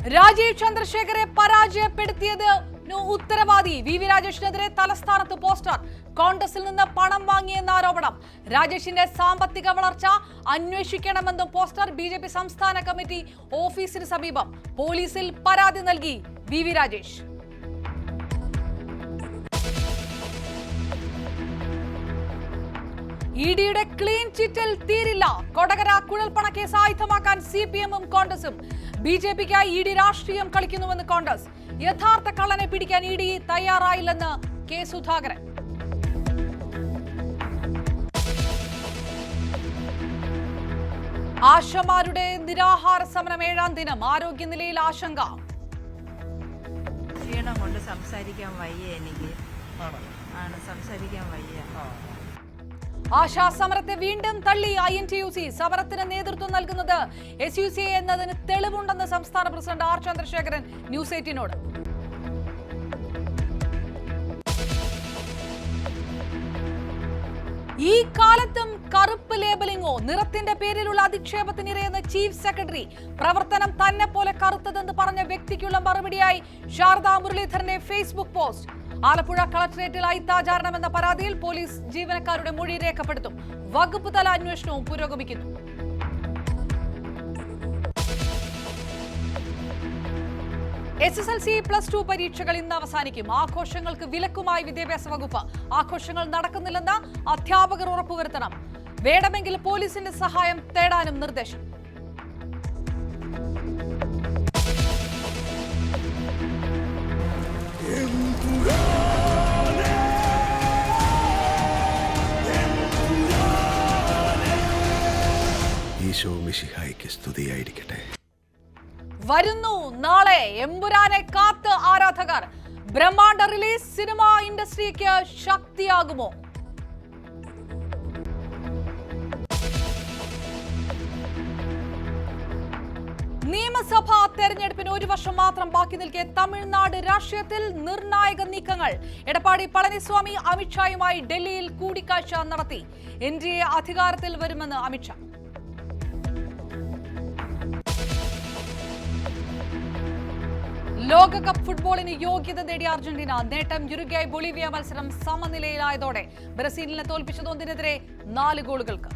രാജീവ് ചന്ദ്രശേഖരെ പരാജയപ്പെടുത്തിയത് ഉത്തരവാദി വി രാജേഷിനെതിരെ തലസ്ഥാനത്ത് പോസ്റ്റർ. കോൺഗ്രസിൽ നിന്ന് പണം വാങ്ങിയെന്ന ആരോപണം. രാജേഷിന്റെ സാമ്പത്തിക വളർച്ച അന്വേഷിക്കണമെന്നും പോസ്റ്റർ. ബിജെപി സംസ്ഥാന കമ്മിറ്റി ഓഫീസിന് സമീപം പോലീസിൽ പരാതി നൽകി വി രാജേഷ്. ഇഡിയുടെ ക്ലീൻ ചിറ്റിൽ തീരില്ല. കൊടകര കുഴൽപ്പണ കേസ് ആയുധമാക്കാൻ സിപിഎമ്മും കോൺഗ്രസും. ബിജെപിക്കായി ഇഡി രാഷ്ട്രീയം കളിക്കുന്നുവെന്ന് കോൺഗ്രസ്. യഥാർത്ഥ കള്ളനെ പിടിക്കാൻ ഇഡി തയ്യാറായില്ലെന്ന് കെ സുധാകരൻ. ആശമാരുടെ നിരാഹാര സമരം 7ാം ദിനം. ആരോഗ്യനിലയിൽ ആശങ്ക. ക്ഷീണം കൊണ്ട് സംസാരിക്കാൻ വയ്യ. എനിക്ക് സംസാരിക്കാൻ വയ്യ. ആശാ സമരത്തെ വീണ്ടും തള്ളി INTUC. സമരത്തിന് നേതൃത്വം നൽകുന്നത് SUCA എന്നതിന് തെളിവുണ്ടെന്ന് സംസ്ഥാന പ്രസിഡന്റ് ആർ ചന്ദ്രശേഖരൻ ന്യൂസ് 18നോട്. ഈ കാലത്തും കറുപ്പ് ലേബലിംഗോ നിറത്തിന്റെ പേരിലുള്ള അധിക്ഷേപത്തിനിരയെന്ന് ചീഫ് സെക്രട്ടറി. പ്രവർത്തനം തന്നെ പോലെ കറുത്തതെന്ന് പറഞ്ഞ വ്യക്തിക്കുള്ള മറുപടിയായി ശാരദാ മുരളീധരന്റെ ഫേസ്ബുക്ക് പോസ്റ്റ്. ആലപ്പുഴ കളക്ടറേറ്റിൽ അയിത്താചാരണമെന്ന പരാതിയിൽ പോലീസ് ജീവനക്കാരുടെ മൊഴി രേഖപ്പെടുത്തും. വകുപ്പ് തല അന്വേഷണവും പുരോഗമിക്കുന്നു. SSLC+2 പരീക്ഷകൾ ഇന്ന് അവസാനിക്കും. ആഘോഷങ്ങൾക്ക് വിലക്കുമായി വിദ്യാഭ്യാസ വകുപ്പ്. ആഘോഷങ്ങൾ നടക്കുന്നില്ലെന്ന് അധ്യാപകർ ഉറപ്പുവരുത്തണം. വേണമെങ്കിൽ പോലീസിന്റെ സഹായം തേടാനും നിർദ്ദേശം. വരുന്നു നാളെ എമ്പുരാനെ കാത്ത് ആരാധകർ. ബ്രഹ്മാണ്ഡ റിലീസ് സിനിമ ഇൻഡസ്ട്രിക്ക് ശക്തിയാകുമോ? നിയമസഭാ തെരഞ്ഞെടുപ്പിന് 1 വർഷം മാത്രം ബാക്കി നിൽക്കെ തമിഴ്നാട് രാഷ്ട്രീയത്തിൽ നിർണായക നീക്കങ്ങൾ. എടപ്പാടി പളനിസ്വാമി അമിത്ഷായുമായി ഡൽഹിയിൽ കൂടിക്കാഴ്ച നടത്തി. NDA അധികാരത്തിൽ വരുമെന്ന് അമിത്ഷാ. ലോകകപ്പ് ഫുട്ബോളിന് യോഗ്യത നേടിയ അർജന്റീന. നേട്ടം യുറുഗ്വായ് ബൊളീവിയ മത്സരം സമനിലയിലായതോടെ ബ്രസീലിനെ തോൽപ്പിച്ചത് 1-നെതിരെ 4 ഗോളുകൾക്ക്.